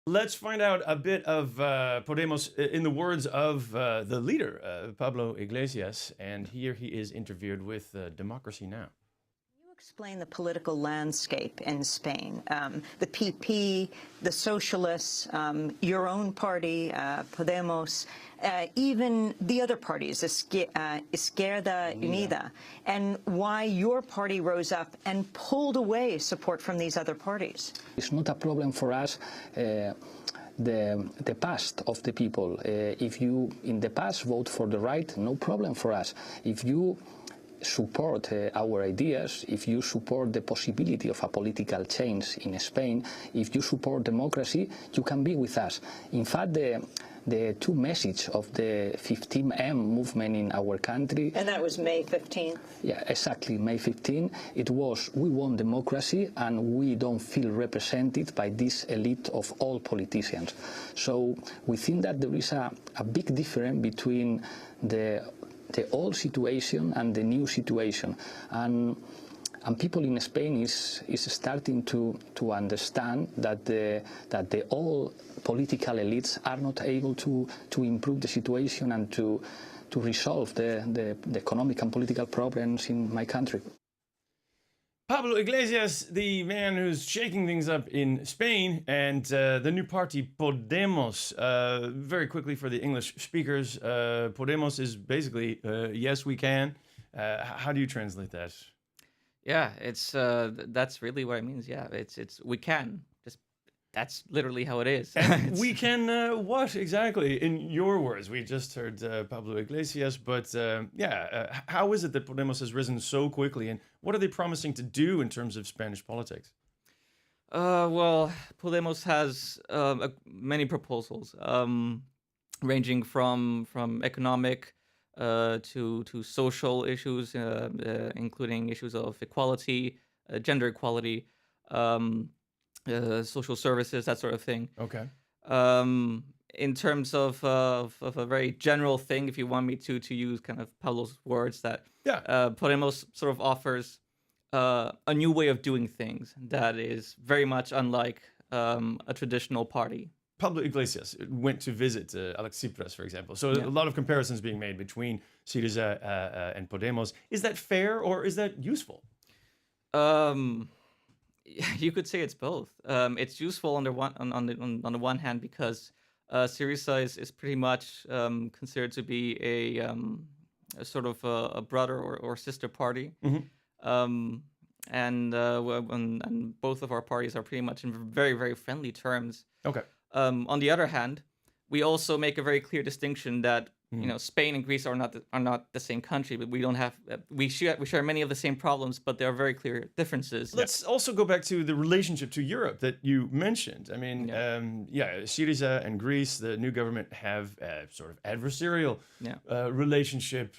Let's find out a bit of Podemos in the words of the leader, Pablo Iglesias. And here he is interviewed with Democracy Now! Explain the political landscape in Spain. The PP, the Socialists, your own party, Podemos, even the other parties, Izquierda Unida, and why your party rose up and pulled away support from these other parties. It's not a problem for us. The past of the people. If you in the past vote for the right, no problem for us. If you support our ideas, if you support the possibility of a political change in Spain, if you support democracy, you can be with us. In fact, the two messages of the 15M movement in our country. And that was May 15th? Yeah, exactly, May 15. It was, we want democracy and we don't feel represented by this elite of all politicians. So we think that there is a big difference between the old situation and the new situation, and people in Spain is starting to understand that the old political elites are not able to improve the situation and to resolve the economic and political problems in my country. Pablo Iglesias, the man who's shaking things up in Spain, and the new party Podemos. Very quickly for the English speakers, Podemos is basically yes, we can. How do you translate that? Yeah, it's that's really what it means. Yeah, it's we can. That's literally how it is. And we can what exactly? In your words, we just heard Pablo Iglesias, but how is it that Podemos has risen so quickly, and what are they promising to do in terms of Spanish politics? Well, Podemos has many proposals, ranging from economic to social issues, including issues of equality, gender equality. Social services, that sort of thing. Okay. In terms of a very general thing, if you want me to use kind of Pablo's words, that Podemos sort of offers a new way of doing things that is very much unlike a traditional party. Pablo Iglesias went to visit Alex Tsipras, for example. So a lot of comparisons being made between Syriza and Podemos. Is that fair or is that useful? You could say it's both. It's useful on the one hand because Syriza is pretty much considered to be a sort of a brother or sister party, and both of our parties are pretty much in very, very friendly terms. Okay. On the other hand, we also make a very clear distinction that Spain and Greece are not the same country, but we don't have we share many of the same problems, but there are very clear differences. Let's also go back to the relationship to Europe that you mentioned. I mean, Syriza and Greece, the new government, have a sort of adversarial relationship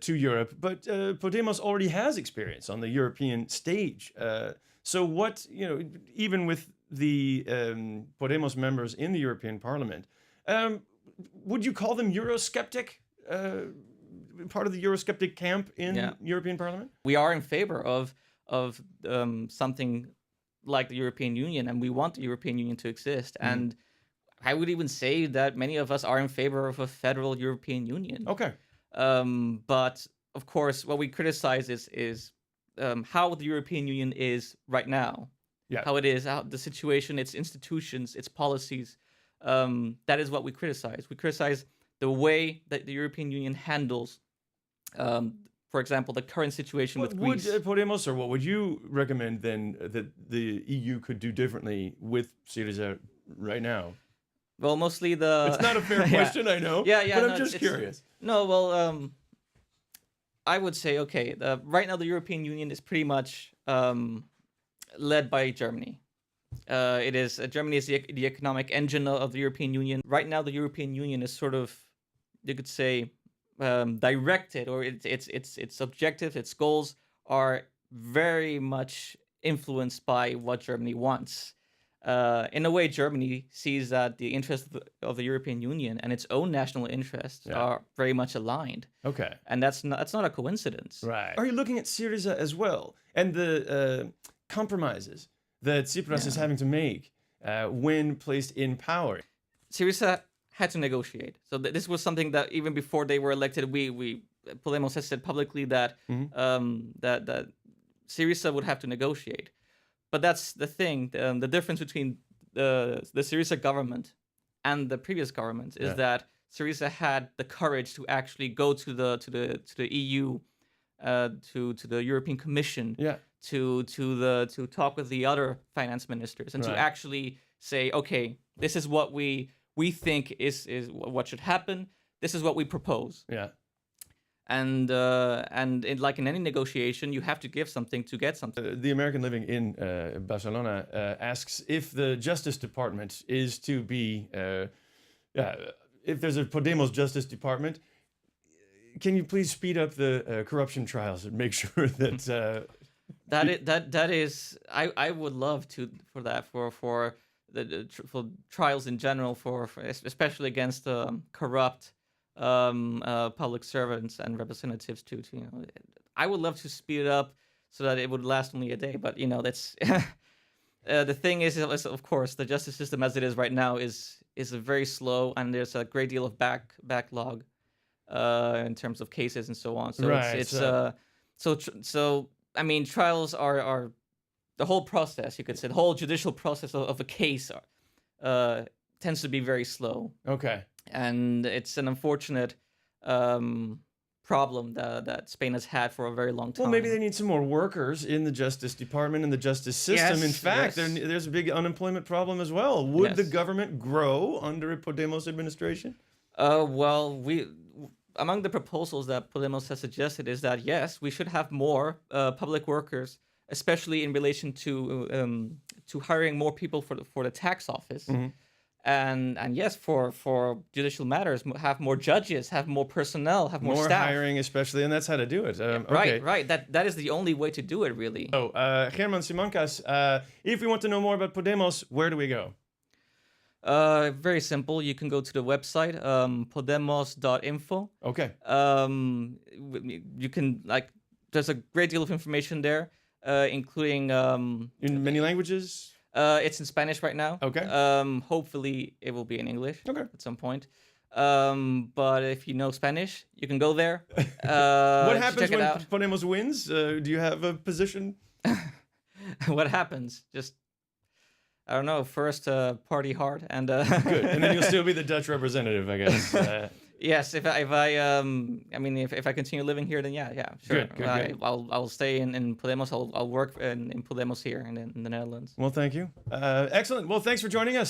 to Europe, but Podemos already has experience on the European stage. So what, even with the Podemos members in the European Parliament, would you call them Eurosceptic? Part of the Eurosceptic camp in European Parliament? We are in favor of something like the European Union, and we want the European Union to exist. And I would even say that many of us are in favor of a federal European Union. Okay. But of course, what we criticize is how the European Union is right now. Yeah. How it is, how the situation, its institutions, its policies. That is what we criticize. We criticize the way that the European Union handles, for example, the current situation with Greece. Would Podemos, or what would you recommend then that the EU could do differently with Syriza right now? Well, mostly the... It's not a fair question, I know. But I'm just curious. No, well, I would say, okay, right now the European Union is pretty much led by Germany. Germany is the economic engine of the European Union. Right now, the European Union is sort of, you could say, directed, or its objectives, its goals are very much influenced by what Germany wants. In a way, Germany sees that the interests of the European Union and its own national interests are very much aligned. Okay. And that's not a coincidence. Right. Are you looking at Syriza as well, and the compromises that Tsipras is having to make when placed in power. Syriza had to negotiate. So this was something that even before they were elected, Podemos has said publicly that that Syriza would have to negotiate. But that's the thing. The difference between the Syriza government and the previous government is that Syriza had the courage to actually go to the EU, to the European Commission, to talk with the other finance ministers, and to actually say, okay, this is what we think is what should happen. This is what we propose. Yeah. And like in any negotiation, you have to give something to get something. The American living in Barcelona asks if the Justice Department is to be, if there's a Podemos Justice Department, can you please speed up the corruption trials and make sure that that is I would love to for trials in general for especially against corrupt public servants and representatives too. I would love to speed it up so that it would last only a day, but that's the thing is of course the justice system as it is right now is very slow, and there's a great deal of backlog in terms of cases and so on. So so I mean, trials are the whole process, you could say, the whole judicial process of a case tends to be very slow. Okay. And it's an unfortunate problem that Spain has had for a very long time. Well, maybe they need some more workers in the Justice Department and the justice system. Yes, in fact, there's a big unemployment problem as well. Would the government grow under a Podemos administration? Well, among the proposals that Podemos has suggested is that, yes, we should have more public workers, especially in relation to hiring more people for the tax office. Mm-hmm. And yes, for judicial matters, have more judges, have more personnel, have more staff. More hiring, especially, and that's how to do it. Right. That is the only way to do it, really. So, German Simancas, if we want to know more about Podemos, where do we go? Very simple. You can go to the website, podemos.info. Okay. You can, there's a great deal of information there, including... in many languages? It's in Spanish right now. Okay. Hopefully it will be in English at some point. But if you know Spanish, you can go there. What happens when Podemos wins? Do you have a position? What happens? Just, I don't know. First, party hard and. Good, and then you'll still be the Dutch representative, I guess. Yes, if I continue living here, then yeah, sure. Good. I'll stay in Podemos. I'll work in Podemos here in the Netherlands. Well, thank you. Excellent. Well, thanks for joining us.